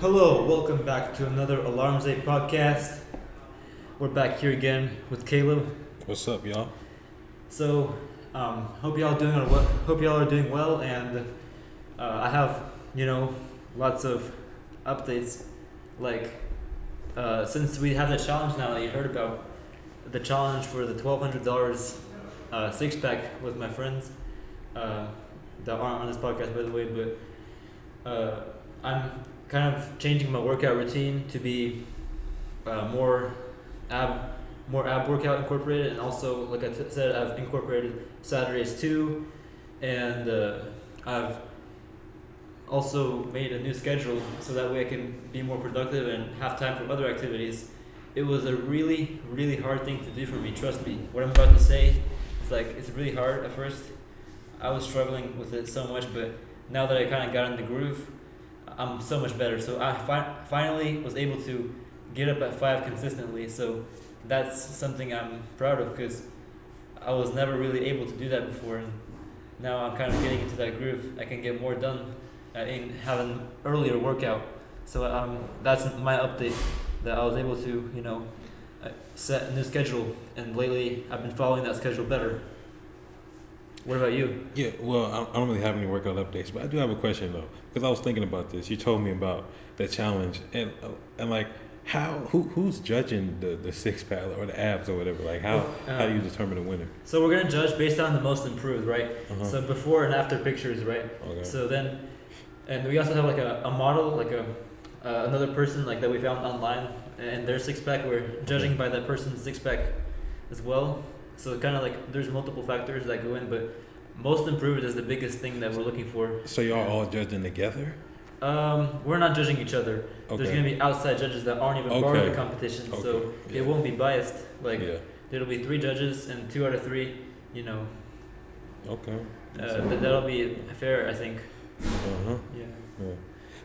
Hello, welcome back to another Alarms 8 podcast. We're back here again with Caleb. What's up, y'all? So, hope y'all are doing well, and I have lots of updates. Like, since we have the challenge now that you heard about, the challenge for the $1,200 six pack with my friends that aren't on this podcast, by the way, but I'm kind of changing my workout routine to be more ab workout incorporated, and also, like I said, I've incorporated Saturdays too, and I've also made a new schedule so that way I can be more productive and have time for other activities. It was a really, really hard thing to do for me, trust me. What I'm about to say, it's really hard at first. I was struggling with it so much, but now that I kind of got in the groove, I'm so much better. So I finally was able to get up at 5 consistently. So that's something I'm proud of, because I was never really able to do that before. And now I'm kind of getting into that groove. I can get more done in having an earlier workout. So that's my update, that I was able to, set a new schedule. And lately I've been following that schedule better. What about you? Yeah, well, I don't really have any workout updates, but I do have a question though, because I was thinking about this. You told me about the challenge, and like, who's judging the six pack or the abs or whatever? Like, how do you determine a winner? So we're gonna judge based on the most improved, right? Uh-huh. So before and after pictures, right? Okay. So then, and we also have like a model, like another person like that we found online, and their six pack. We're judging by that person's six pack as well. So kind of like there's multiple factors that go in, but most improved is the biggest thing that we're looking for. So y'all all judging together? We're not judging each other. Okay. There's gonna be outside judges that aren't even part of the competition, so it won't be biased. Like, there'll be 3 judges, and 2 out of 3, Okay. that'll be fair, I think. Uh-huh. Yeah.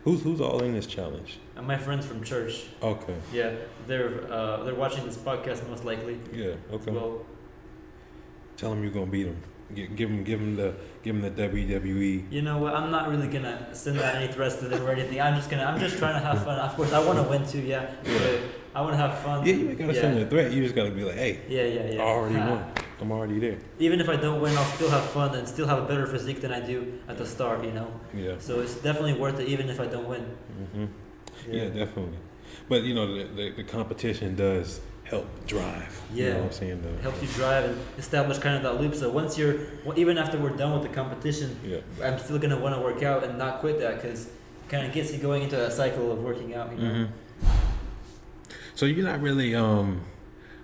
Who's all in this challenge? My friends from church. Okay. Yeah, they're watching this podcast most likely. Yeah. Okay. Well, tell them you're gonna beat them. Give them the WWE. you know what? I'm not really gonna send out any threats to them or anything. I'm just trying to have fun. Of course, I want to win too. Yeah. But I want to have fun. Yeah, you ain't gotta send a threat. You just gotta be like, hey. Yeah. I already won. I'm already there. Even if I don't win, I'll still have fun and still have a better physique than I do at the start. Yeah. So it's definitely worth it, even if I don't win. Mhm. Yeah, definitely. But the competition does help drive. Yeah. You know what I'm saying? Helps you drive and establish kind of that loop. So even after we're done with the competition, I'm still gonna want to work out and not quit that, because it kind of gets you going into that cycle of working out. So you're not really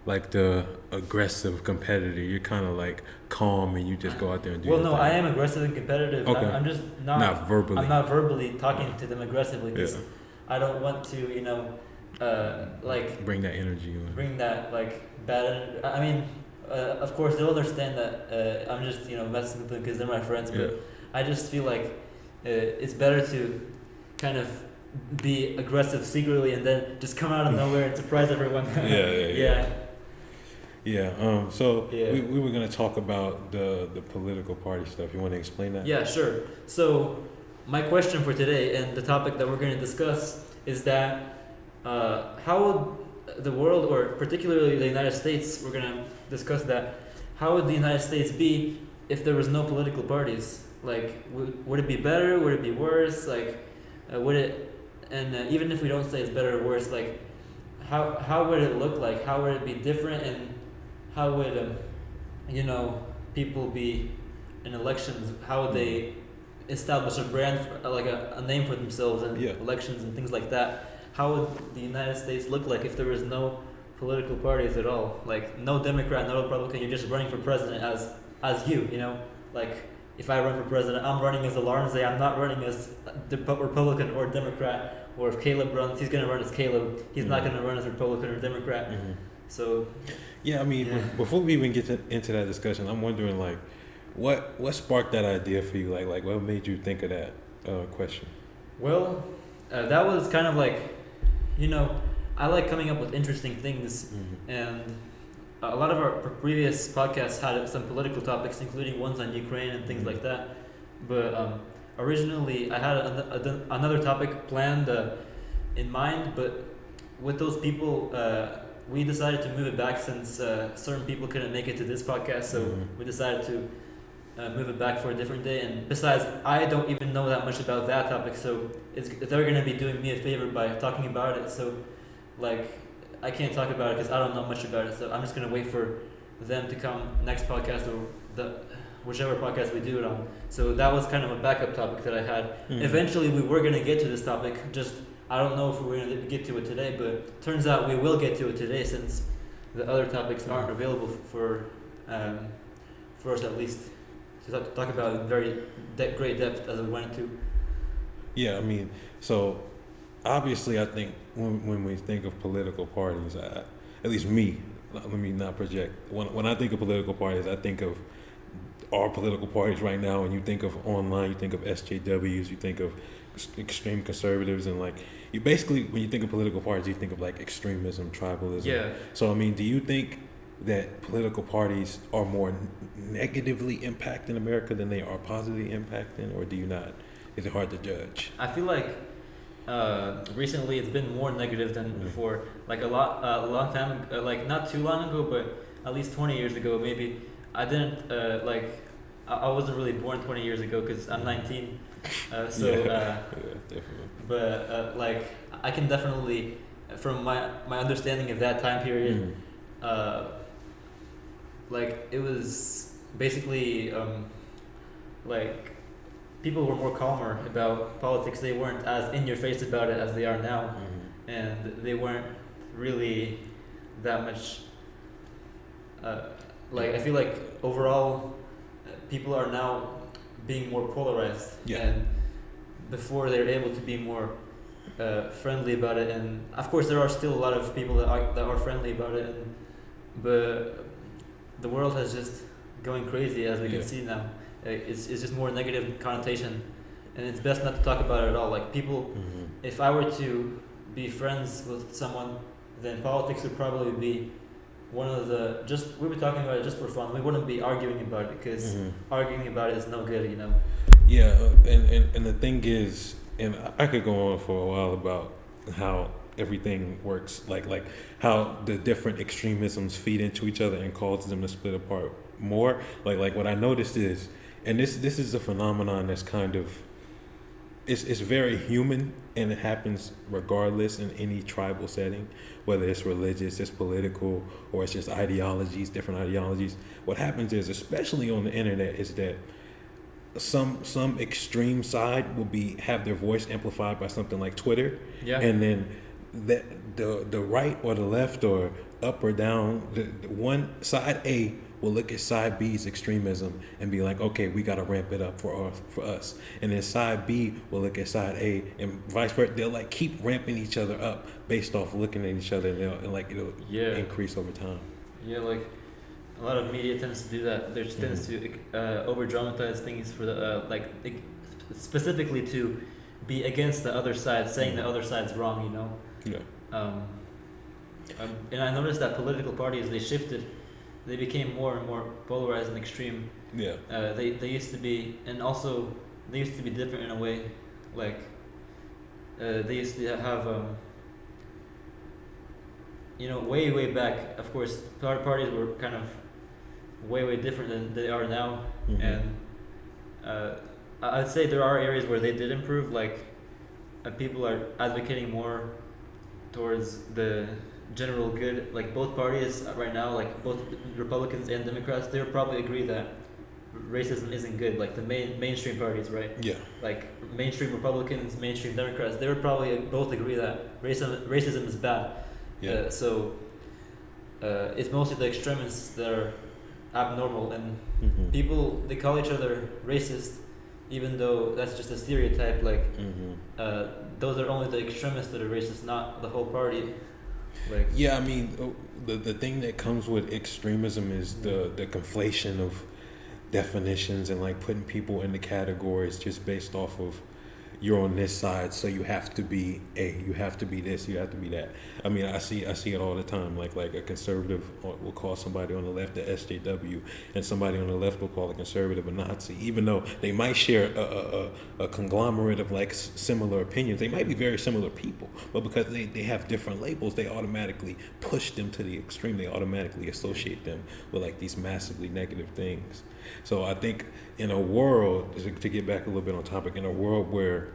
like the aggressive competitor. You're kind of like calm, and you just go out there and do. Well, no, I am aggressive and competitive. Okay. I'm just not verbally. I'm not verbally talking to them aggressively, because I don't want to, like bring that energy on. Bring that like bad. I mean, of course they'll understand that I'm just messing with them because they're my friends. But I just feel like it's better to kind of be aggressive secretly and then just come out of nowhere and surprise everyone. So we were gonna talk about the political party stuff. You want to explain that? Yeah, sure. So my question for today, and the topic that we're going to discuss, is that how would the world, or particularly the United States, we're going to discuss that, how would the United States be if there was no political parties? Like, would it be better? Would it be worse? Like, would it, and even if we don't say it's better or worse, like, how would it look like? How would it be different? And how would, people be in elections? How would they establish a brand, like a name for themselves in elections and things like that? How would the United States look like if there was no political parties at all? Like, no Democrat, no Republican, you're just running for president as you, Like, if I run for president, I'm running as Alarms 8. I'm not running as Republican or Democrat. Or if Caleb runs, he's going to run as Caleb. He's not going to run as Republican or Democrat. So... Yeah, I mean, before we even get into that discussion, I'm wondering, like, what sparked that idea for you? Like what made you think of that question? Well, that was kind of like, I like coming up with interesting things, and a lot of our previous podcasts had some political topics, including ones on Ukraine and things like that. But originally, I had another topic planned in mind, but with those people, we decided to move it back since certain people couldn't make it to this podcast, so we decided to move it back for a different day. And besides, I don't even know that much about that topic, so they're gonna be doing me a favor by talking about it. So, like, I can't talk about it because I don't know much about it. So I'm just gonna wait for them to come next podcast or whichever podcast we do it on. So that was kind of a backup topic that I had. Eventually, we were gonna get to this topic. Just I don't know if we're gonna get to it today, but turns out we will get to it today since the other topics aren't available for us at least to talk about in very great depth as we went to. Yeah, I mean, so obviously, I think when we think of political parties, at least me, let me not project. When I think of political parties, I think of our political parties right now. And you think of online, you think of SJWs, you think of extreme conservatives, and like you basically, when you think of political parties, you think of like extremism, tribalism. Yeah. So I mean, do you think that political parties are more negatively impacting America than they are positively impacting, or do you not? Is it hard to judge? I feel like recently it's been more negative than before. Like a long time, like not too long ago, but at least 20 years ago, maybe. I didn't I wasn't really born 20 years ago because I'm 19. Definitely. But like I can definitely, from my understanding of that time period, like it was basically like people were more calmer about politics. They weren't as in your face about it as they are now, and they weren't really that much. Like I feel like overall, people are now being more polarized, and before they were able to be more friendly about it. And of course, there are still a lot of people that are friendly about it, but the world has just going crazy, as we can see now. It's just more negative connotation, and it's best not to talk about it at all. Like people, if I were to be friends with someone, then politics would probably be one of the, just we were talking about it just for fun. We wouldn't be arguing about it because arguing about it is no good, you know. Yeah, and the thing is, and I could go on for a while about how everything works, like how the different extremisms feed into each other and causes them to split apart more. Like what I noticed is, and this is a phenomenon that's kind of, it's very human, and it happens regardless in any tribal setting, whether it's religious, it's political, or it's just ideologies, different ideologies. What happens is, especially on the internet, is that some extreme side will have their voice amplified by something like Twitter, and then the right or the left or up or down, the one side A will look at side B's extremism and be like, okay, we got to ramp it up for us. And then side B will look at side A and vice versa. They'll like keep ramping each other up based off looking at each other, and like it'll increase over time. Yeah, like a lot of media tends to do that. There tends to over dramatize things for the specifically to be against the other side, saying the other side's wrong, you know. Yeah. And I noticed that political parties, they shifted. They became more and more polarized and extreme. Yeah. They used to be, and also they used to be different in a way. Like they used to have, way back. Of course, parties were kind of way different than they are now. And I'd say there are areas where they did improve. Like people are advocating more towards the general good. Like both parties right now, like both Republicans and Democrats, they would probably agree that racism isn't good. Like the mainstream parties, right? Yeah. Like mainstream Republicans, mainstream Democrats, they would probably both agree that racism is bad. Yeah. So it's mostly the extremists that are abnormal, and people, they call each other racist, even though that's just a stereotype. Like those are only the extremists that are racist, not the whole party. Like, yeah, I mean, the thing that comes with extremism is the conflation of definitions and like putting people into categories just based off of, you're on this side, so you have to be you have to be this, you have to be that. I mean, I see it all the time. Like a conservative will call somebody on the left a SJW, and somebody on the left will call a conservative a Nazi, even though they might share a conglomerate of like similar opinions. They might be very similar people, but because they have different labels, they automatically push them to the extreme. They automatically associate them with like these massively negative things. So I think in a world, to get back a little bit on topic, in a world where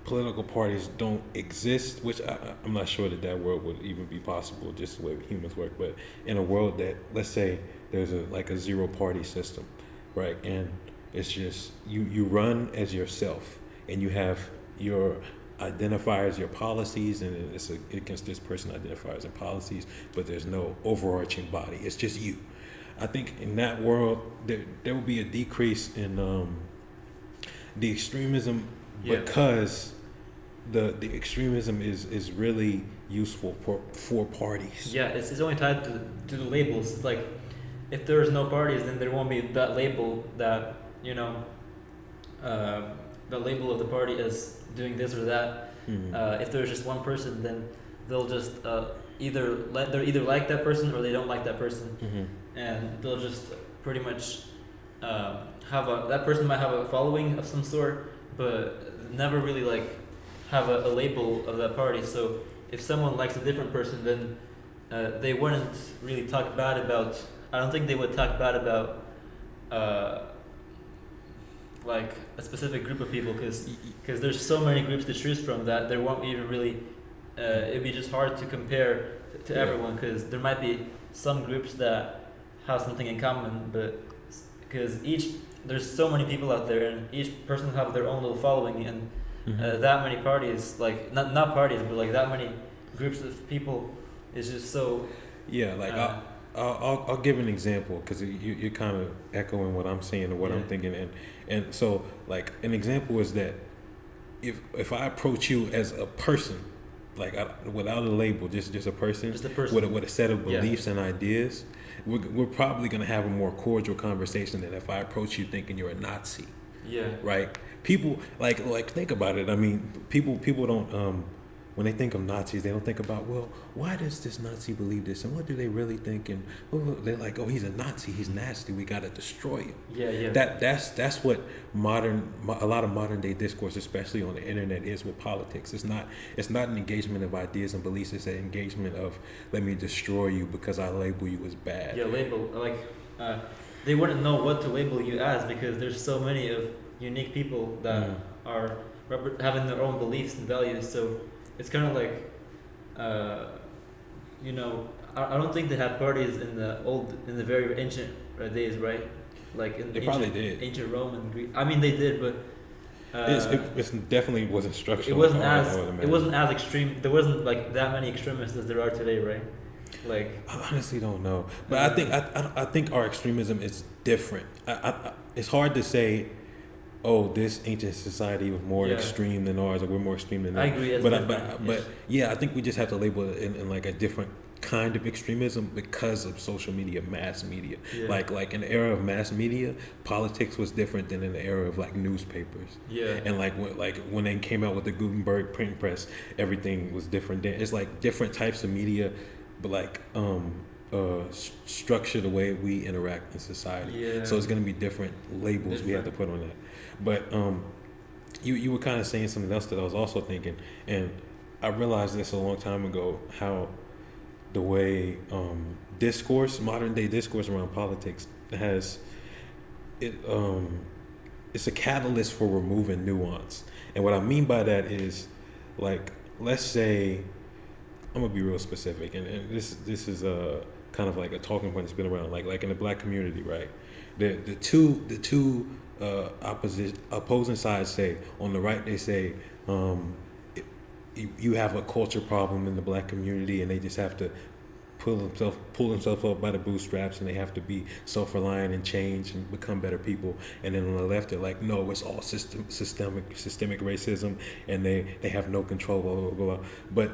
political parties don't exist, which I'm not sure that world would even be possible just the way humans work, but in a world that, let's say there's a zero party system, right? And it's just, you run as yourself, and you have your identifiers, your policies, and it's against this person identifiers and policies, but there's no overarching body. It's just you. I think in that world, there will be a decrease in the extremism, because the extremism is really useful for parties. Yeah, it's only tied to the labels. It's like, if there's no parties, then there won't be that label that, the label of the party is doing this or that. Mm-hmm. If there's just one person, then they'll just either like that person or they don't like that person. Mm-hmm. And they'll just pretty much that person might have a following of some sort, but never really like have a label of that party. So if someone likes a different person, then they wouldn't really talk bad about. I don't think they would talk bad about like a specific group of people, because there's so many groups to choose from that there won't even really. It'd be just hard to compare to everyone, because there might be some groups that have something in common, but because there's so many people out there, and each person have their own little following, and that many parties, like not parties, but like that many groups of people, is just so. Yeah, like I'll give an example, because you're kind of echoing what I'm saying and what I'm thinking, and so like an example is that if I approach you as a person, like without a label, just a person, with a set of beliefs and ideas, we're probably going to have a more cordial conversation than if I approach you thinking you're a Nazi. Yeah. Right? People like think about it. I mean, people don't when they think of Nazis, they don't think about, well, why does this Nazi believe this, and what do they really think? And they're like, oh, he's a Nazi, he's nasty, we got to destroy him. Yeah. That's what a lot of modern day discourse, especially on the internet, is with politics. It's not an engagement of ideas and beliefs. It's an engagement of, let me destroy you because I label you as bad. Yeah, label, like they wouldn't know what to label you as, because there's so many of unique people that are having their own beliefs and values. So it's kind of like, I don't think they had parties in the very ancient days, right? Like they probably did. Ancient Rome and Greece. I mean, they did, but it definitely wasn't structured. It wasn't as extreme. There wasn't like that many extremists as there are today, right? Like, I honestly don't know, but I think our extremism is different. It's hard to say, oh, this ancient society was more extreme than ours, or we're more extreme than that. I agree. But I think we just have to label it in like a different kind of extremism because of social media, mass media. Yeah. Like in the era of mass media, politics was different than in the era of like newspapers. Yeah. And when they came out with the Gutenberg print press, everything was different. It's like different types of media, but like structure the way we interact in society. Yeah. So it's going to be different labels we have to put on that. But you were kind of saying something else that I was also thinking, and I realized this a long time ago, how the way modern day discourse around politics it's a catalyst for removing nuance. And what I mean by that is, like, let's say, I'm gonna be real specific, and this is kind of like a talking point that's been around, like in the black community, right? The two opposing sides say, on the right they say, you have a culture problem in the black community, and they just have to pull themselves up by the bootstraps, and they have to be self-reliant and change and become better people. And then on the left, they're like, no, it's all systemic racism, and they have no control, blah, blah, blah.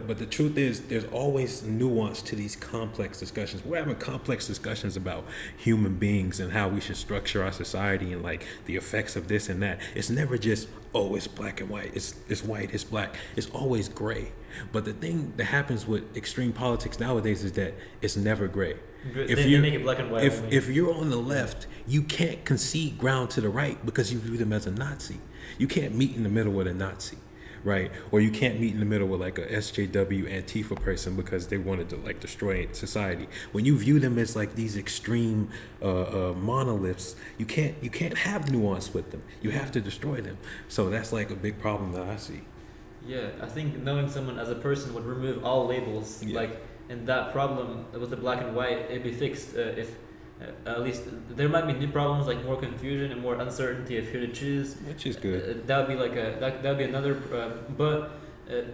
But the truth is, there's always nuance to these complex discussions. We're having complex discussions about human beings and how we should structure our society and like the effects of this and that. It's never just, oh, it's black and white, it's white, it's black. It's always gray. But the thing that happens with extreme politics nowadays is that it's never gray. They make it black and white. If you're on the left, you can't concede ground to the right because you view them as a Nazi. You can't meet in the middle with a Nazi, right? Or you can't meet in the middle with like a SJW Antifa person because they wanted to like destroy society. When you view them as like these extreme monoliths, you can't have nuance with them. You have to destroy them. So that's like a big problem that I see. Yeah, I think knowing someone as a person would remove all labels. Yeah. Like, and that problem with the black and white, it'd be fixed if at least there might be new problems like more confusion and more uncertainty of who to choose. Which is good. That would be like that would be another. But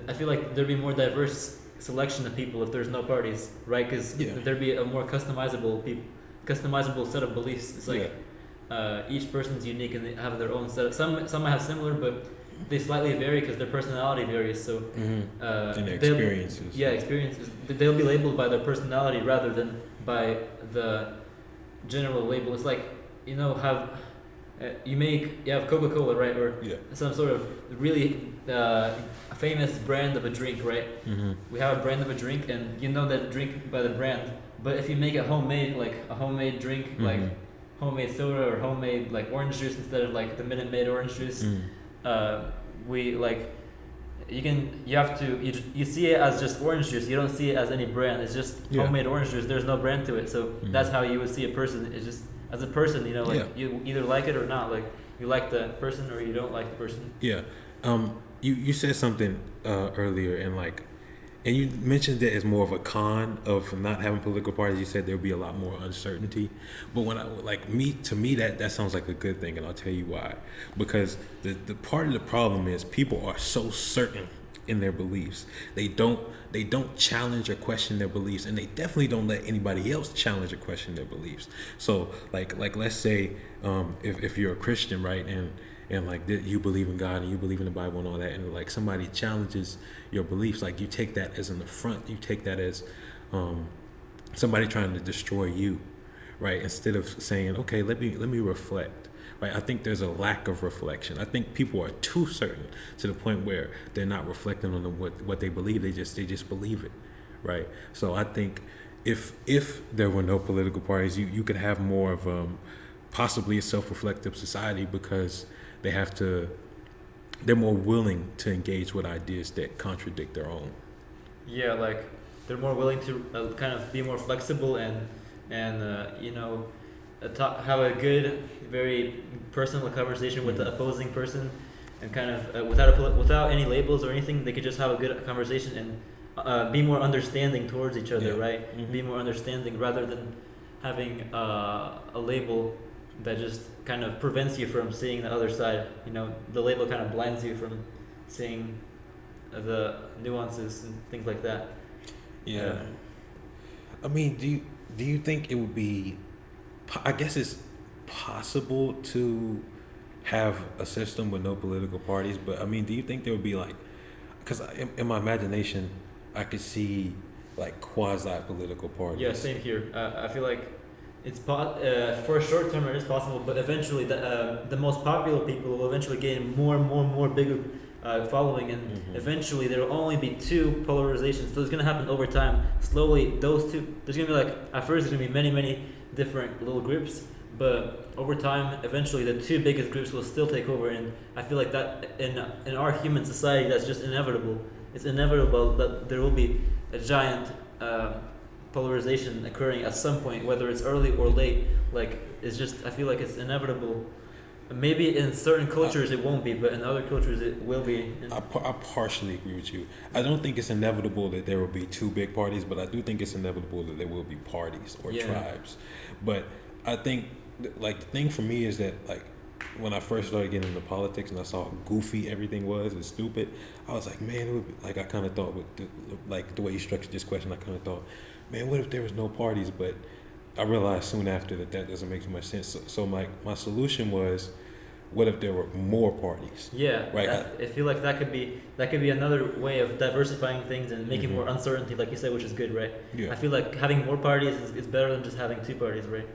I feel like there'd be more diverse selection of people if there's no parties, right? Because there'd be a more customizable set of beliefs. It's like each person's unique and they have their own set. Some might have similar, but they slightly vary because their personality varies. So And their experiences. Experiences. They'll be labeled by their personality rather than by the general label. It's like, you know, you have Coca-Cola, right, or some sort of really famous brand of a drink, right? We have a brand of a drink, and you know that drink by the brand. But if you make a homemade, like a homemade drink, like homemade soda or homemade like orange juice instead of like the Minute Maid orange juice, you see it as just orange juice. You don't see it as any brand. It's just homemade orange juice. There's no brand to it. So that's how you would see a person. It's just as a person, you know, like you either like it or not. Like you like the person or you don't like the person. Yeah. You said something earlier and you mentioned that as more of a con of not having political parties. You said there would be a lot more uncertainty, but to me that sounds like a good thing, and I'll tell you why. Because the part of the problem is people are so certain in their beliefs. They don't challenge or question their beliefs, and they definitely don't let anybody else challenge or question their beliefs. So like let's say if you're a Christian, right, and like you believe in God and you believe in the Bible and all that, and like somebody challenges your beliefs, like you take that as an affront. You take that as somebody trying to destroy you, right? Instead of saying, okay, let me reflect, right? I think there's a lack of reflection. I think people are too certain to the point where they're not reflecting on what they believe. They just believe it, right? So I think if there were no political parties, you could have more of possibly a self-reflective society because they're more willing to engage with ideas that contradict their own. Yeah, like they're more willing to kind of be more flexible and you know, have a good, very personal conversation with the opposing person, and kind of without any labels or anything. They could just have a good conversation and be more understanding towards each other, right? Be more understanding rather than having a label that just kind of prevents you from seeing the other side. You know, the label kind of blinds you from seeing the nuances and things like that. Yeah. I mean, do you think it would be? I guess it's possible to have a system with no political parties, but I mean, do you think there would be like? Because in my imagination, I could see like quasi-political parties. Yeah, same here. I feel like it's for a short term it is possible, but eventually the most popular people will eventually gain more bigger following, and eventually there will only be two polarizations. So it's gonna happen over time. Slowly, those two. There's gonna be like at first there's gonna be many different little groups, but over time, eventually the two biggest groups will still take over. And I feel like that in our human society, that's just inevitable. It's inevitable that there will be a giant polarization occurring at some point, whether it's early or late. Like it's just, I feel like it's inevitable. Maybe in certain cultures it won't be, but in other cultures it will be. I partially agree with you. I don't think it's inevitable that there will be two big parties, but I do think it's inevitable that there will be parties or tribes. But I think like the thing for me is that like when I first started getting into politics and I saw how goofy everything was and stupid, I was like, man, it would be, like I kind of thought with the way you structured this question, I kind of thought, man, what if there was no parties? But I realized soon after that doesn't make too much sense. So my solution was, what if there were more parties? Yeah, right. I feel like that could be another way of diversifying things and making more uncertainty, like you said, which is good, right? Yeah. I feel like having more parties is better than just having two parties, right?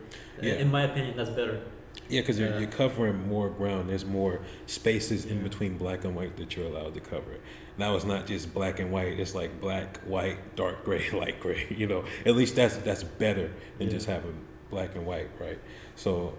Yeah. In my opinion, that's better. Yeah, because Yeah. you're covering more ground. There's more spaces in between black and white that you're allowed to cover. Now it's not just black and white. It's like black, white, dark gray, light gray. You know, at least that's better than Yeah. just having black and white, right? So,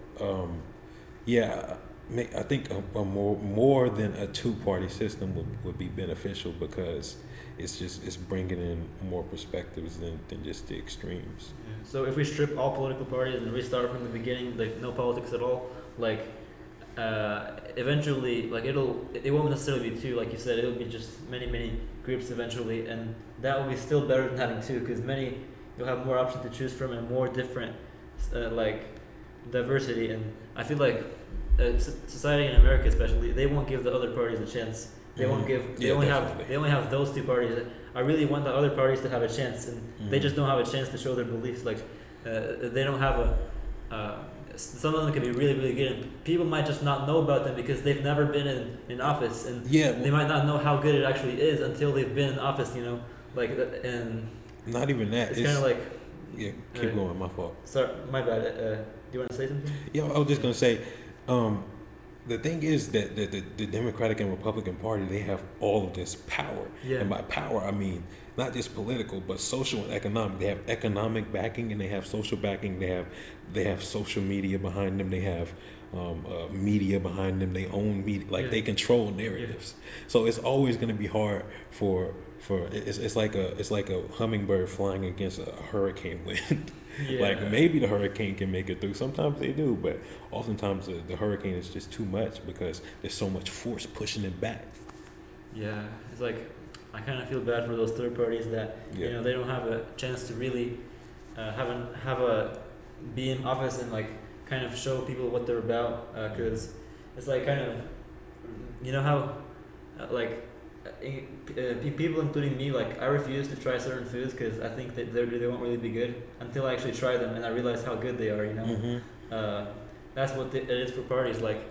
yeah, I think a more than a two-party system would be beneficial because it's bringing in more perspectives than just the extremes. So if we strip all political parties and restart from the beginning, like no politics at all, like eventually, like it won't necessarily be two, like you said, it'll be just many groups eventually, and that will be still better than having two, because you'll have more options to choose from and more different, like diversity, and I feel like society in America especially, they won't give the other parties a chance. They won't give. They only have those two parties. I really want the other parties to have a chance, and they just don't have a chance to show their beliefs. Like they don't have a. Some of them can be really good, and people might just not know about them because they've never been in office, and they might not know how good it actually is until they've been in office. You know, like and. Not even that. It's kind of like. Yeah, keep going. My fault. Sorry, my bad. Do you want to say something? Yeah, I was just gonna say. The thing is that the Democratic and Republican Party, they have all of this power. Yeah. And by power, I mean not just political, but social and economic. They have economic backing and they have social backing. They have social media behind them. They have media behind them. They own media. Like they control narratives. Yeah. So it's always going to be hard for it's like a hummingbird flying against a hurricane wind. Yeah. Like maybe the hurricane can make it through. Sometimes they do, but oftentimes the hurricane is just too much because there's so much force pushing it back. Yeah, it's like I kind of feel bad for those third parties that you know they don't have a chance to really be in office and like kind of show people what they're about, because it's like kind of you know how people including me, like I refuse to try certain foods because I think that they won't really be good until I actually try them and I realize how good they are, you know. Mm-hmm. That's what it is for parties. Like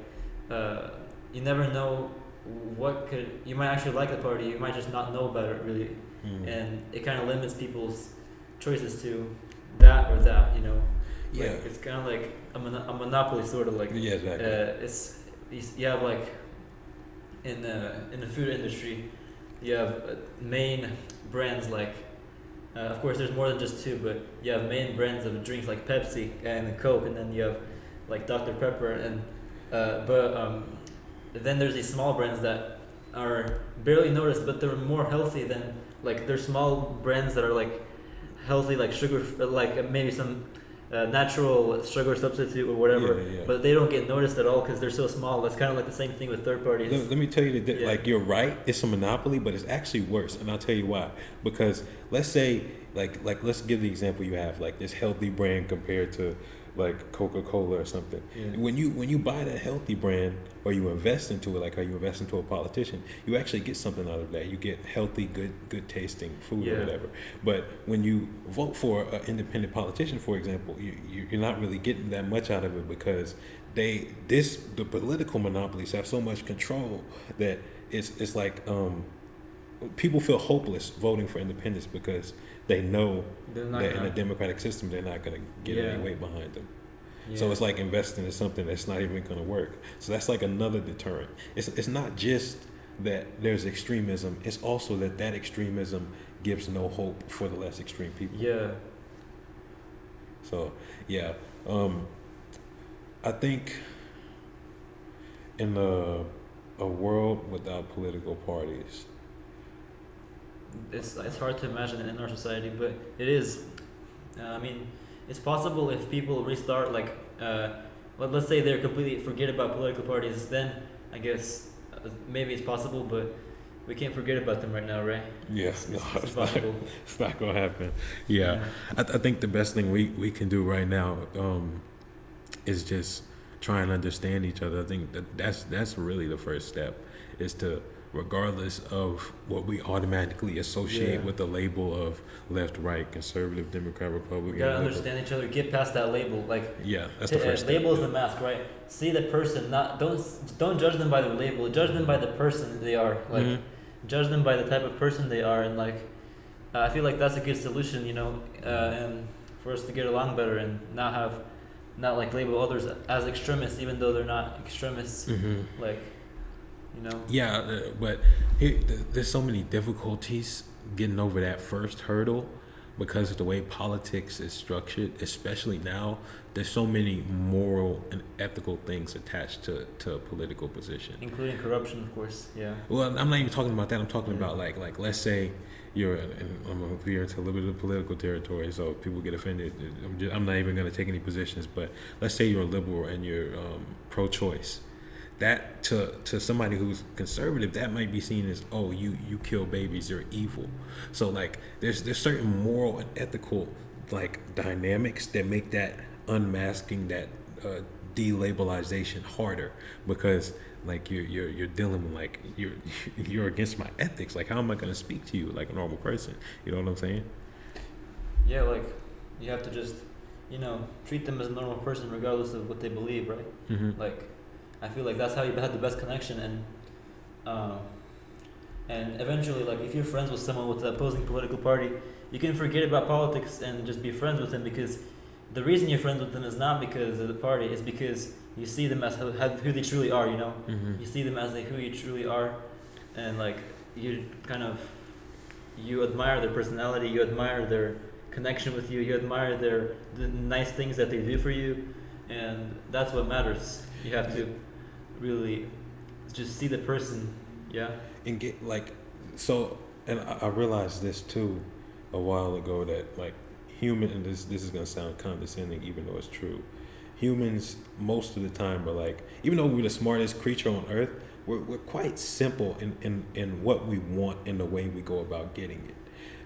you never know you might actually like the party, you might just not know about it really. Mm-hmm. And it kind of limits people's choices to that or that, you know. Like, it's kind of like a monopoly, sort of like. Yeah, exactly. You have like in the food industry, you have main brands like, of course there's more than just two, but you have main brands of drinks like Pepsi and Coke, and then you have like Dr. Pepper, and then there's these small brands that are barely noticed, but they're more healthy than, like they're small brands that are like healthy, like sugar, like maybe some natural sugar substitute or whatever, but they don't get noticed at all because they're so small. That's kind of like the same thing with third parties. Let me tell you that like you're right, it's a monopoly, but it's actually worse, and I'll tell you why. Because let's say like let's give the example, you have like this healthy brand compared to like Coca-Cola or something. When you buy that healthy brand or you invest into it, like how you invest into a politician, you actually get something out of that. You get healthy, good tasting food or whatever. But when you vote for an independent politician, for example, you're not really getting that much out of it because the political monopolies have so much control that it's like people feel hopeless voting for independents because they know that in a democratic system they're not going to get any weight behind them. So it's like investing in something that's not even going to work. So that's like another deterrent. It's not just that there's extremism, it's also that extremism gives no hope for the less extreme people. Yeah. So I think in a world without political parties, it's hard to imagine it in our society, but it is. I mean, it's possible if people restart, like, let's say they completely forget about political parties, then I guess maybe it's possible, but we can't forget about them right now, right? Yes, it's possible. It's not gonna happen. Yeah. I think the best thing we can do right now is just try and understand each other. I think that's really the first step, is to, regardless of what we automatically associate with the label of left, right, conservative, Democrat, Republican. We gotta understand each other. Get past that label. Like, that's the first step. Label is the mask, right? See the person. Don't judge them by the label. Judge them by the person they are. Like, judge them by the type of person they are, and like, I feel like that's a good solution, you know, and for us to get along better and not have not like label others as extremists, even though they're not extremists. Like, you know. Yeah, but here, there's so many difficulties getting over that first hurdle because of the way politics is structured, especially now. There's so many moral and ethical things attached to a political position, including corruption, of course. Yeah. Well, I'm not even talking about that. I'm talking about like let's say you're, and I'm gonna veer into a little bit of political territory, so people get offended. I'm not even gonna take any positions, but let's say you're a liberal and you're pro-choice. That to somebody who's conservative, that might be seen as, oh, you kill babies, you're evil. So like there's certain moral and ethical like dynamics that make that unmasking, that delabelization harder, because like you're dealing with like you're against my ethics. Like how am I going to speak to you like a normal person? You know what I'm saying? Yeah, like you have to just, you know, treat them as a normal person regardless of what they believe, right? Like I feel like that's how you have the best connection, and eventually, like if you're friends with someone with the opposing political party, you can forget about politics and just be friends with them, because the reason you're friends with them is not because of the party, it's because you see them as who they truly are, you know? You see them as who you truly are, and like you admire their personality, you admire their connection with you, you admire the nice things that they do for you, and that's what matters. You have to really just see the person, yeah? And get like, so, and I realized this too a while ago, that like human, and this is gonna sound condescending even though it's true, humans most of the time are like, even though we're the smartest creature on earth, we're quite simple in what we want and the way we go about getting it.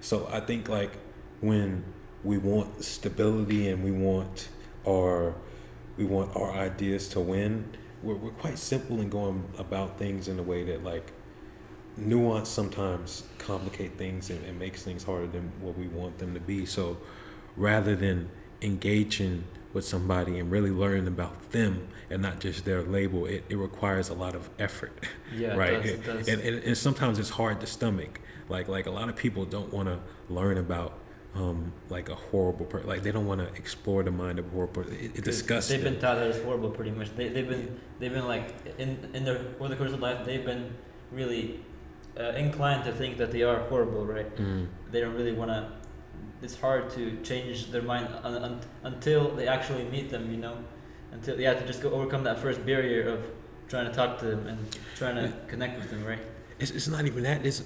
So I think like when we want stability and we want our ideas to win, we're quite simple in going about things in a way that like nuance sometimes complicate things and makes things harder than what we want them to be. So rather than engaging with somebody and really learning about them and not just their label, it requires a lot of effort. Yeah, right? It does. And sometimes it's hard to stomach. Like a lot of people don't want to learn about like a horrible person. Like they don't want to explore the mind of a horrible person. It disgusts them. They've been taught that it's horrible pretty much. They've been like in their over the course of life, they've been really inclined to think that they are horrible, right? They don't really want to. It's hard to change their mind until they actually meet them, you know. Until they have to just overcome that first barrier of trying to talk to them and trying to connect with them, right? It's not even that. It's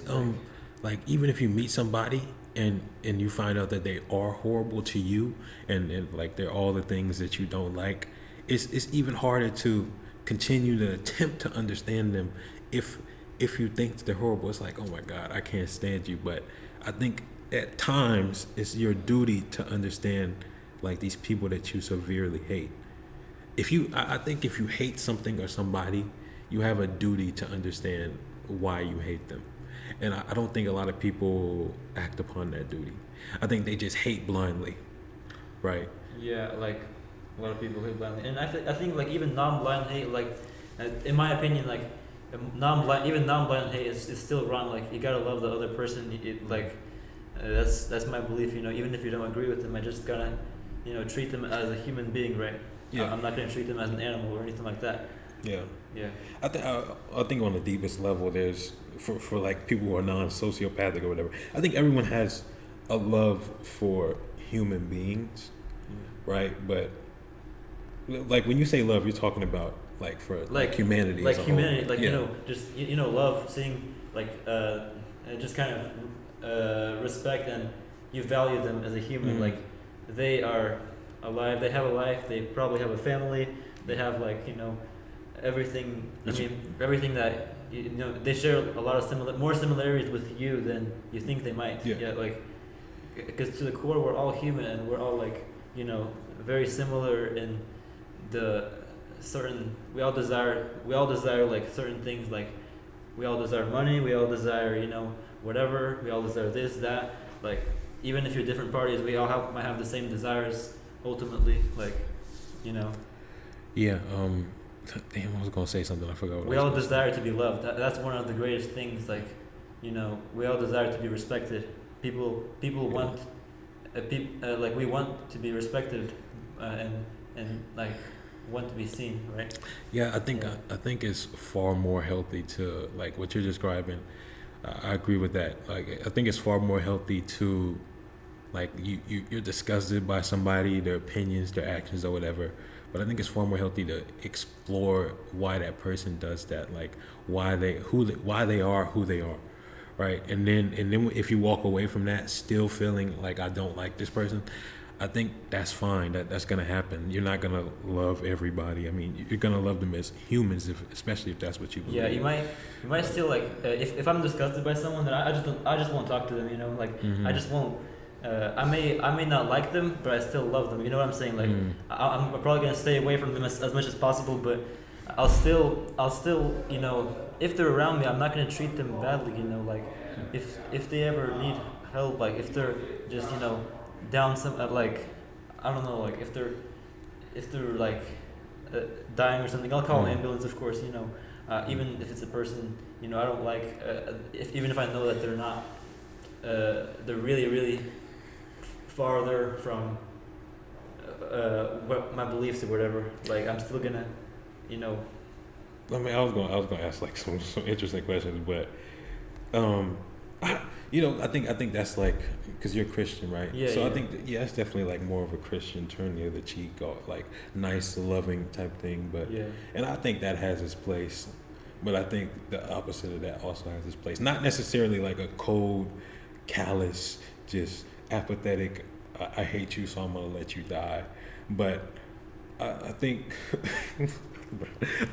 like even if you meet somebody and you find out that they are horrible to you and like they're all the things that you don't like, it's even harder to continue to attempt to understand them if you think they're horrible. It's like, oh my God, I can't stand you. But I think at times it's your duty to understand like these people that you severely hate. I think if you hate something or somebody, you have a duty to understand why you hate them. And I don't think a lot of people act upon that duty. I think they just hate blindly, right? Yeah, like a lot of people hate blindly, and I think like even non-blind hate, like in my opinion, like non-blind hate is still wrong. Like you gotta love the other person. That's my belief. You know, even if you don't agree with them, I just gotta, you know, treat them as a human being, right? Yeah. I'm not gonna treat them as an animal or anything like that. Yeah. Yeah. I think on the deepest level, there's for like people who are non-sociopathic or whatever. I think everyone has a love for human beings, right? But like when you say love, you're talking about like for like humanity, like as a humanity, whole. like Yeah. you know, just you know, love, seeing like just kind of respect, and you value them as a human. Like they are alive, they have a life, they probably have a family, they have like, you know, everything. Everything that you know, they share a lot of more similarities with you than you think they might. Yeah. Like because to the core we're all human and we're all like, you know, very similar in the certain. We all desire like certain things. Like we all desire money. We all desire, you know, whatever. We all desire this, that. Like even if you're different parties, we all might have the same desires. Ultimately, like, you know. Yeah. Damn, I was gonna say something. I forgot what we all desire to be loved. That's one of the greatest things. Like, you know, we all desire to be respected. People want, like we want to be respected, and and like want to be seen, right? Yeah, I think Yeah. I think it's far more healthy to like what you're describing. I agree with that. Like I think it's far more healthy to like you're disgusted by somebody, their opinions, their actions, or whatever. But I think it's far more healthy to explore why that person does that, like why they are who they are, right? And then if you walk away from that still feeling like I don't like this person, I think that's fine. That's gonna happen. You're not gonna love everybody. I mean, you're gonna love them as humans, especially if that's what you believe. Yeah, you might still like if I'm disgusted by someone, then I just won't talk to them. You know, like I just won't. I may not like them, but I still love them. You know what I'm saying? Like I'm probably gonna stay away from them as much as possible, but I'll still you know if they're around me, I'm not gonna treat them badly. You know, like if they ever need help, like if they're just you know down some like I don't know, like if they're like uh, dying or something, I'll call an ambulance, of course. You know, even if it's a person you know I don't like, even if I know that they're not, they're really farther from what my beliefs or whatever. Like I'm still gonna, you know. I mean, I was gonna ask like some interesting questions, but I think that's like because you're Christian, right? Yeah. So yeah. I think it's definitely like more of a Christian turn the other cheek, or like nice, loving type thing. But Yeah. and I think that has its place, but I think the opposite of that also has its place. Not necessarily like a cold, callous, just apathetic. I hate you, so I'm gonna let you die. But I think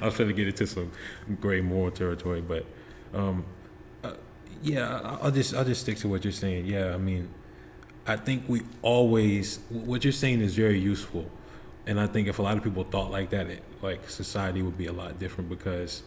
I was trying to get into some gray moral territory, but yeah, I'll just stick to what you're saying. Yeah, I mean, I think we always what you're saying is very useful, and I think if a lot of people thought like that, like society would be a lot different because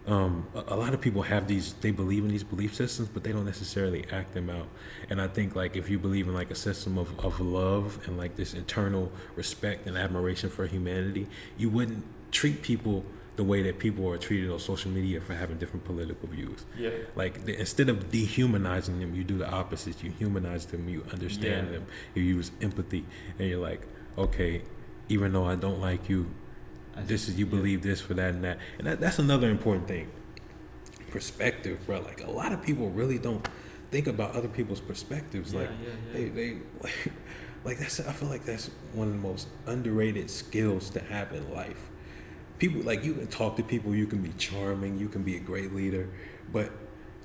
a lot of people have they believe in these belief systems, but they don't necessarily act them out. And I think like if you believe in like a system of love and like this internal respect and admiration for humanity, you wouldn't treat people the way that people are treated on social media for having different political views. Yeah. Like instead of dehumanizing them, you do the opposite. You humanize them, you understand them, you use empathy, and you're like, okay, even though I don't like you, you believe this for that and that. And that's another important thing. Perspective, bro. Like a lot of people really don't think about other people's perspectives. Yeah, like they like that's I feel like that's one of the most underrated skills to have in life. People like you can talk to people, you can be charming, you can be a great leader, but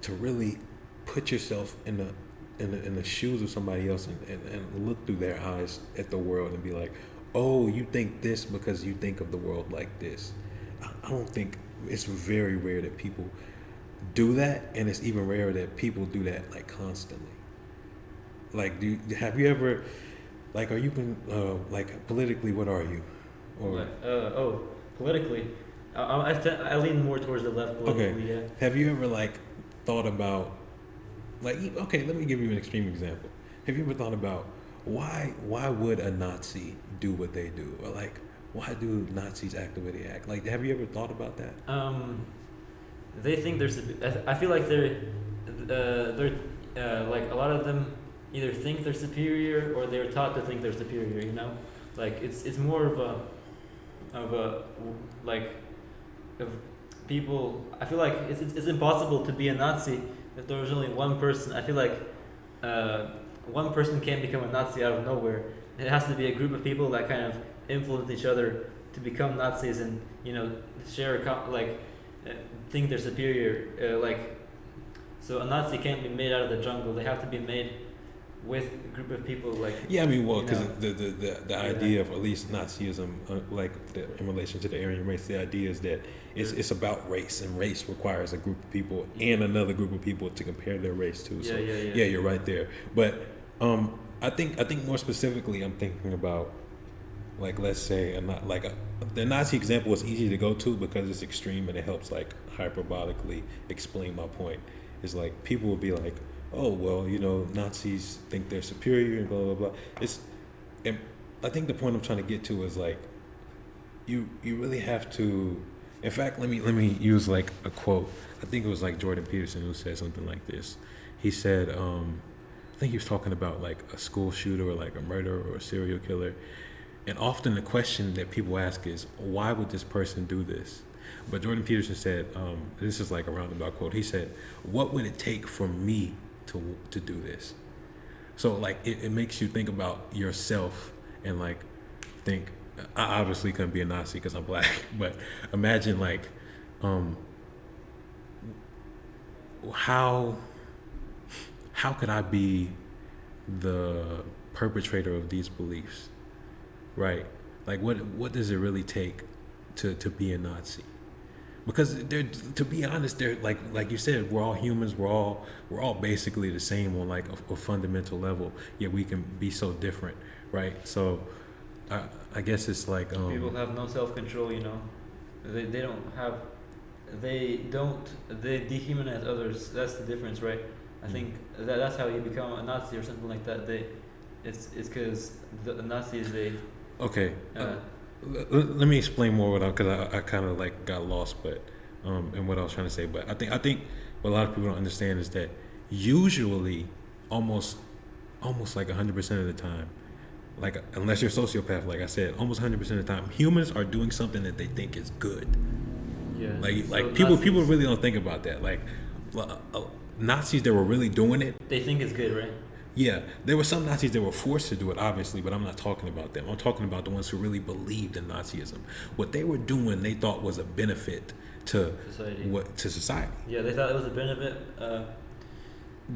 to really put yourself in the shoes of somebody else and look through their eyes at the world and be like, oh, you think this because you think of the world like this. I don't think it's very rare that people do that, and it's even rarer that people do that like constantly. Like, have you ever, like, are you been like politically? What are you? Or politically, I lean more towards the left politically. okay, Yeah. have you ever like thought about, like, okay, let me give you an extreme example. Have you ever thought about why would a Nazi do what they do, or like why do Nazis act the way they act? Like, have you ever thought about that? They think there's. I feel like they're like a lot of them either think they're superior or they're taught to think they're superior. You know, like it's more of a like of people. I feel like it's impossible to be a Nazi if there was only one person. I feel like one person can't become a Nazi out of nowhere. It has to be a group of people that kind of influence each other to become Nazis and you know share think they're superior. So a Nazi can't be made out of the jungle. They have to be made with a group of people like. Yeah, I mean, well, you because know. the idea of at least Nazism, in relation to the Aryan race, the idea is that it's about race, and race requires a group of people and another group of people to compare their race to. So yeah, you're right there. But I think more specifically, I'm thinking about like let's say the Nazi example is easy to go to because it's extreme and it helps like hyperbolically explain my point. Is like people will be like, oh well, you know, Nazis think they're superior and blah blah blah. And I think the point I'm trying to get to is like, you really have to. In fact, let me use like a quote. I think it was like Jordan Peterson who said something like this. He said, I think he was talking about like a school shooter or like a murderer or a serial killer, And often the question that people ask is, why would this person do this? But Jordan Peterson said, this is like a roundabout quote. He said, what would it take for me to do this? So like it makes you think about yourself and like think, I obviously couldn't be a Nazi because I'm black, but imagine like how could I be the perpetrator of these beliefs, right? Like what does it really take to be a Nazi? Because they're, to be honest, they're like you said, we're all humans. We're all basically the same on like a fundamental level. Yet we can be so different, right? So I guess it's like people have no self-control. You know, they dehumanize others. That's the difference, right? I think that's how you become a Nazi or something like that. It's because the Nazi is okay. Let me explain more because I kind of like got lost, but and what I was trying to say. But I think what a lot of people don't understand is that usually almost like 100% of the time, like unless you're a sociopath, like I said, almost 100% of the time, humans are doing something that they think is good. Yeah. Like so people really don't think about that. Like Nazis that were really doing it, they think it's good, right? Yeah, there were some Nazis that were forced to do it, obviously, but I'm not talking about them. I'm talking about the ones who really believed in Nazism. What they were doing, they thought was a benefit to society. Yeah, they thought it was a benefit,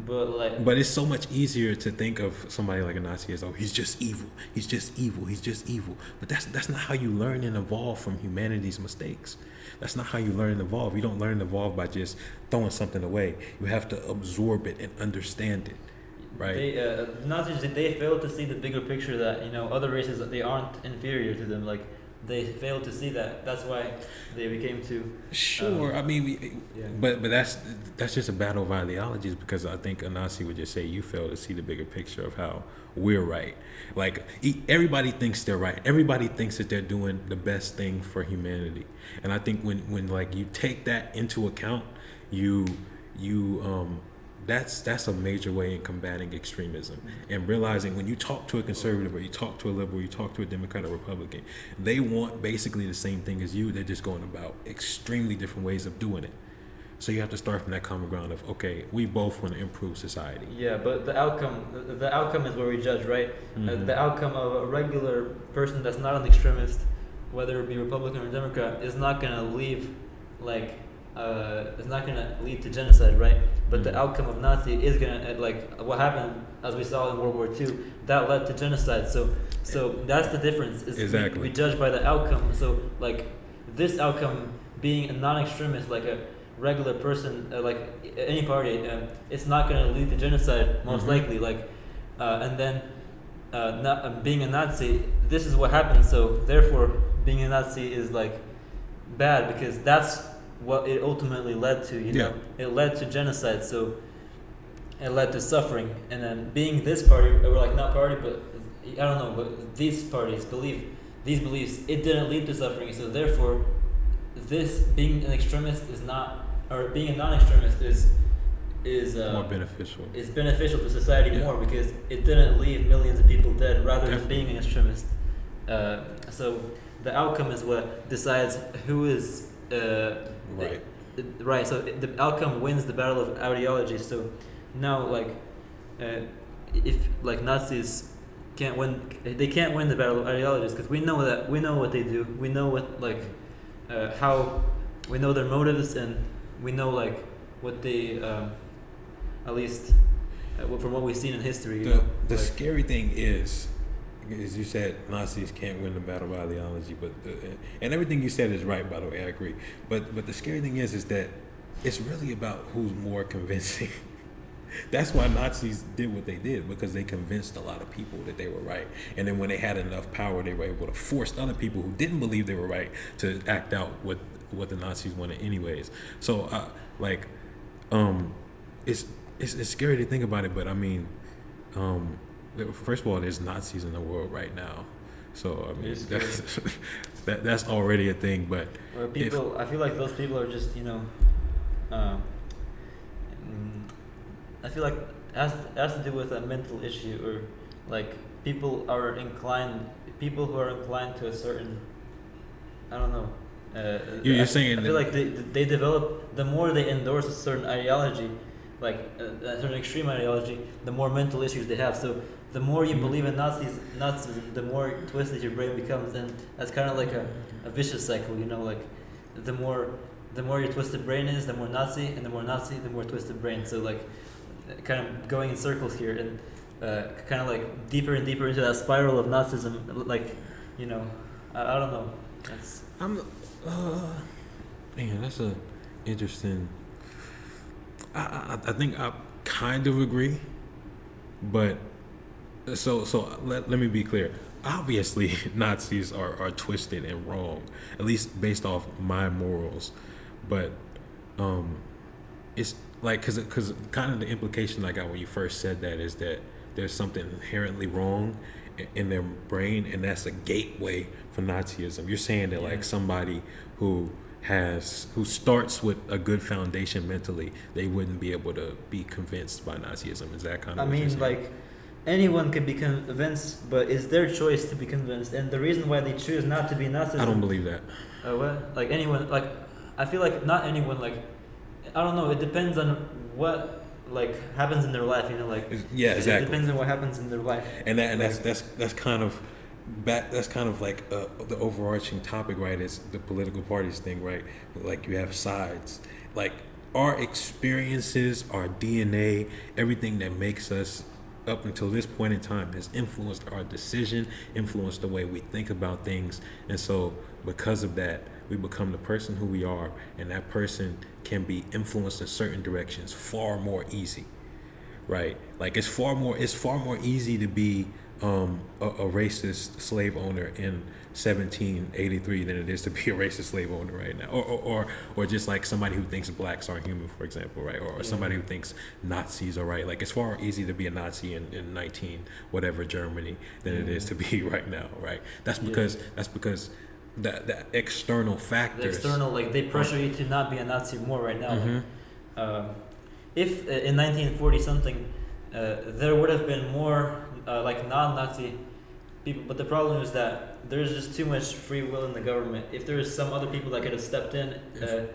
But it's so much easier to think of somebody like a Nazi as, oh, he's just evil. He's just evil. He's just evil. But that's not how you learn and evolve from humanity's mistakes. That's not how you learn and evolve. You don't learn and evolve by just throwing something away. You have to absorb it and understand it. Right. Nazis, they failed to see the bigger picture that, other races, they aren't inferior to them. Like, they failed to see that. That's why they became too. Sure, I mean, but that's just a battle of ideologies, because I think a Nazi would just say you fail to see the bigger picture of how we're right. Like everybody thinks they're right. Everybody thinks that they're doing the best thing for humanity. And I think when like you take that into account, that's a major way in combating extremism, and realizing when you talk to a conservative or you talk to a liberal, you talk to a Democrat or Republican, they want basically the same thing as you. They're just going about extremely different ways of doing it. So you have to start from that common ground of, okay, we both want to improve society. Yeah, but the outcome is where we judge, right? Mm-hmm. The outcome of a regular person that's not an extremist, whether it be Republican or Democrat, is not going to leave it's not going to lead to genocide, right? But the outcome of Nazi is going to, like what happened, as we saw in World War II, that led to genocide. So that's the difference. Exactly. We judge by the outcome. So, like, this outcome being a non-extremist, like a regular person, like any party, it's not going to lead to genocide, most likely. Like, and then being a Nazi, this is what happened. So, therefore, being a Nazi is, like, bad, because that's what it ultimately led to, It led to genocide, so it led to suffering. And then being this party, or like not party, but I don't know, but these parties these beliefs, it didn't lead to suffering. So therefore, this being an extremist is not, or being a non-extremist is more beneficial. It's beneficial to society more, because it didn't leave millions of people dead, rather than being an extremist. So the outcome is what decides who is. Right. So the outcome wins the battle of ideology. So now, like, if like Nazis can't win the battle of ideologies, because we know what they do. We know what how we know their motives, and we know like what they at least from what we've seen in history. The scary thing is, as you said, Nazis can't win the battle of ideology, but and everything you said is right, by the way, I agree. But the scary thing is that it's really about who's more convincing. That's why Nazis did what they did, because they convinced a lot of people that they were right. And then when they had enough power, they were able to force other people who didn't believe they were right to act out what the Nazis wanted anyways. So it's scary to think about it, but I mean, first of all, there's Nazis in the world right now, so I mean that's already a thing. But I feel like those people are just I feel like it has to do with a mental issue, or like people who are inclined to a certain, I don't know. You're saying I feel that like they develop, the more they endorse a certain ideology, like a certain extreme ideology, the more mental issues they have. So the more you believe in Nazism, the more twisted your brain becomes, and that's kind of like a vicious cycle, you know. Like the more your twisted brain is, the more Nazi, and the more Nazi, the more twisted brain. So like, kind of going in circles here, and kind of like deeper and deeper into that spiral of Nazism. Like, you know, I don't know. That's I'm. Man, that's a interesting. I think I kind of agree, but so let me be clear. Obviously, Nazis are twisted and wrong, at least based off my morals. But it's like because kind of the implication I got when you first said that is that there's something inherently wrong in their brain, and that's a gateway for Nazism. You're saying that like somebody who starts with a good foundation mentally, they wouldn't be able to be convinced by Nazism. Is that kind of? I mean, like, anyone can be convinced, but it's their choice to be convinced, and the reason why they choose not to be Nazism. I don't believe that. What? Like anyone? Like, I feel like not anyone. Like, I don't know. It depends on what like happens in their life. You know, like yeah, exactly. It depends on what happens in their life. And that's kind of that's kind of like the overarching topic, right? Is the political parties thing, right? Like you have sides, like our experiences, our DNA, everything that makes us up until this point in time has influenced our decision, influenced the way we think about things, and so because of that, we become the person who we are, and that person can be influenced in certain directions far more easy, right? Like it's far more easy to be a racist slave owner in 1783 than it is to be a racist slave owner right now, or just like somebody who thinks blacks are human, for example, right? Or somebody who thinks Nazis are right. Like it's far easy to be a Nazi in 19 whatever Germany than it is to be right now, right? That's because that external factors. The external, like they pressure you to not be a Nazi more right now. Like, if in 1940 something, there would have been more like non-Nazi people, but the problem is that there's just too much free will in the government. If there is some other people that could have stepped in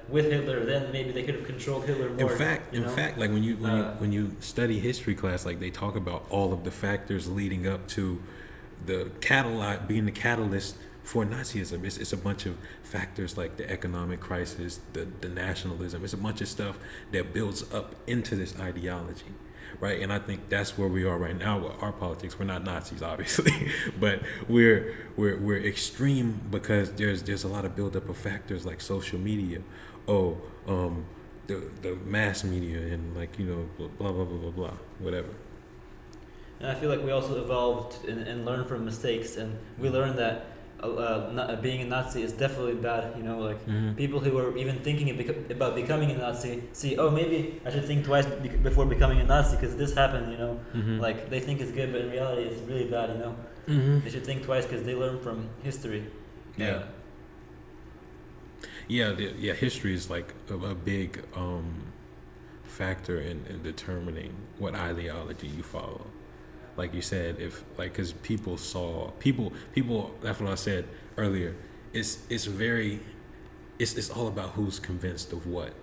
with Hitler, then maybe they could have controlled Hitler more. In fact, like when you study history class, like they talk about all of the factors leading up to the being the catalyst for Nazism. It's a bunch of factors like the economic crisis, the nationalism. It's a bunch of stuff that builds up into this ideology, right? And I think that's where we are right now with our politics. We're not Nazis, obviously, but we're extreme because there's a lot of buildup of factors like social media, the mass media, and like blah blah blah blah blah whatever. And I feel like we also evolved and learned from mistakes, and we learned that being a Nazi is definitely bad. You know, like people who are even thinking about becoming a Nazi see, oh, maybe I should think twice before becoming a Nazi because this happened. You know, like they think it's good, but in reality, it's really bad. You know, they should think twice because they learn from history. History is like a big factor in determining what ideology you follow. Like you said, because people, that's what I said earlier. It's all about who's convinced of what,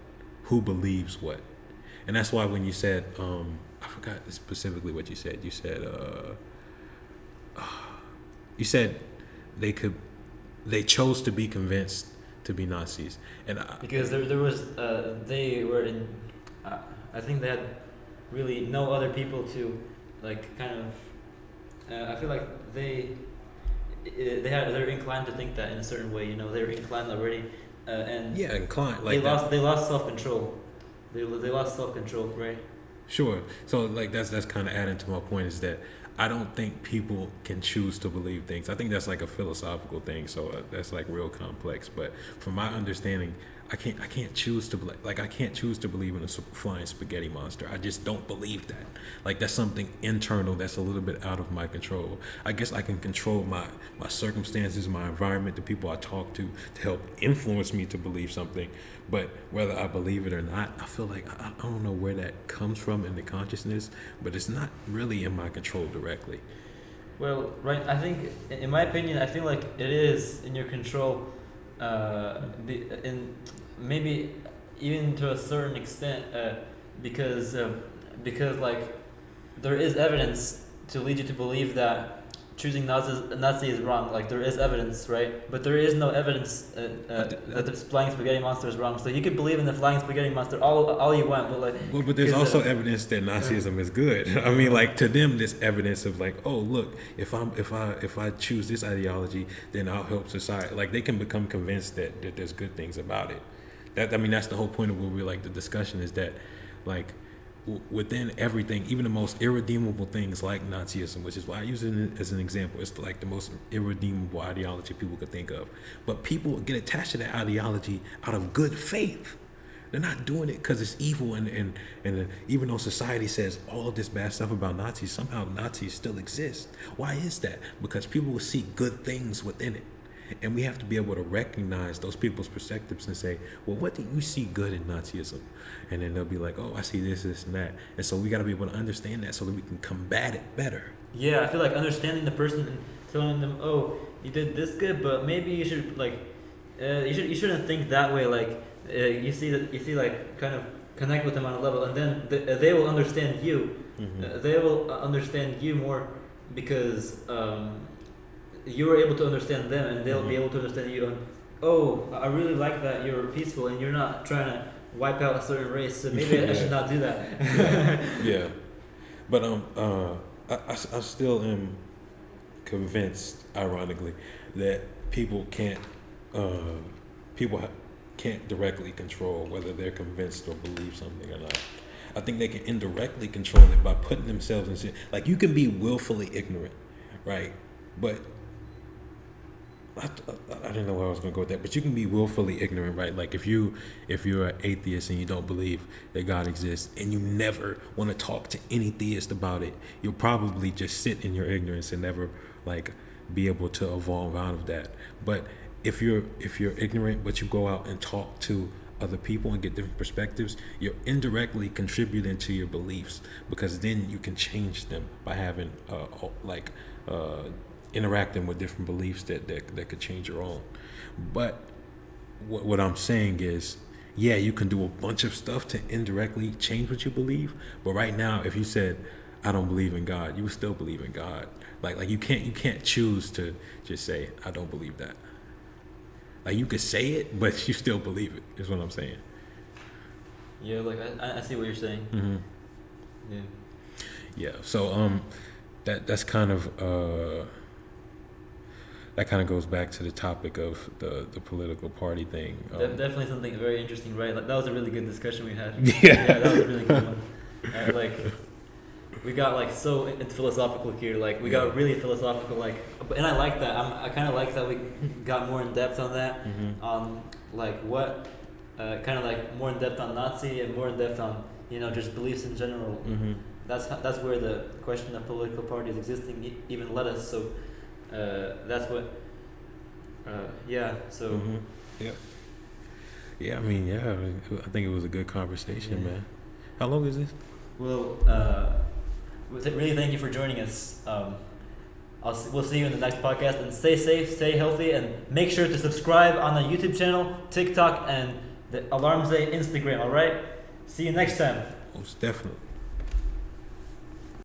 who believes what, and that's why when you said, I forgot specifically what you said. You said they chose to be convinced to be Nazis, and because there was they were in, I think they had really no other people to. Like kind of, I feel like they're inclined to think that in a certain way. You know, they're inclined already, and inclined. Like they lost self control. They lost self control, right? Sure. So like that's kind of adding to my point is that I don't think people can choose to believe things. I think that's like a philosophical thing. So that's like real complex. But from my understanding, I can't choose to I can't choose to believe in a flying spaghetti monster. I just don't believe that. Like that's something internal that's a little bit out of my control. I guess I can control my circumstances, my environment, the people I talk to help influence me to believe something. But whether I believe it or not, I feel like I don't know where that comes from in the consciousness, but it's not really in my control directly. Well, right. I think, in my opinion, I feel like it is in your control, in maybe even to a certain extent, because like there is evidence to lead you to believe that choosing Nazi is wrong. Like there is evidence, right? But there is no evidence that the flying spaghetti monster is wrong. So you could believe in the flying spaghetti monster all you want, but like. Well, but there's also evidence that Nazism is good. I mean, like to them, there's evidence of like, oh, look, if I choose this ideology, then I'll help society. Like they can become convinced that there's good things about it. That's the whole point of what we like the discussion is that, like. Within everything, even the most irredeemable things like Nazism, which is why I use it as an example, it's like the most irredeemable ideology people could think of. But people get attached to that ideology out of good faith. They're not doing it because it's evil, and even though society says all of this bad stuff about Nazis, somehow Nazis still exist. Why is that? Because people will see good things within it. And we have to be able to recognize those people's perspectives and say, well, what do you see good in Nazism? And then they'll be like, oh, I see this, this, and that. And so we got to be able to understand that so that we can combat it better. Yeah, I feel like understanding the person and telling them, oh, you did this good, but maybe you should like, you shouldn't think that way. Like, you see like kind of connect with them on a level, and then they will understand you. Mm-hmm. They will understand you more because. You were able to understand them, and they'll be able to understand you. And oh, I really like that you're peaceful, and you're not trying to wipe out a certain race. So maybe I should not do that. Yeah, but I still am convinced, ironically, that people can't directly control whether they're convinced or believe something or not. I think they can indirectly control it by putting themselves in shit. Like you can be willfully ignorant, right? But I didn't know where I was gonna go with that, but you can be willfully ignorant, right? Like if you're an atheist and you don't believe that God exists, and you never want to talk to any theist about it, you'll probably just sit in your ignorance and never like be able to evolve out of that. But if you're ignorant, but you go out and talk to other people and get different perspectives, you're indirectly contributing to your beliefs, because then you can change them by having interacting with different beliefs that could change your own. But what I'm saying is, yeah, you can do a bunch of stuff to indirectly change what you believe. But right now, if you said, I don't believe in God, you would still believe in God. Like you can't choose to just say, I don't believe that. Like you could say it, but you still believe it, is what I'm saying. Yeah, like I see what you're saying. Mm-hmm. Yeah. Yeah. So that's kind of that kind of goes back to the topic of the political party thing. Definitely something very interesting, right? Like that was a really good discussion we had. Yeah, that was a really good one. Like we got like so philosophical here. Like we got really philosophical. Like, and I like that. I kind of like that we got more in depth on that. Mm-hmm. On like what, kind of like more in depth on Nazi and more in depth on just beliefs in general. Mm-hmm. That's where the question of political parties existing even led us. So. That's what. Yeah. So. Mm-hmm. Yeah. Yeah. I mean, I think it was a good conversation, man. How long is this? Well, really, thank you for joining us. We'll see you in the next podcast, and stay safe, stay healthy, and make sure to subscribe on the YouTube channel, TikTok, and the Alarmsday Instagram. All right. See you next time. Most definitely.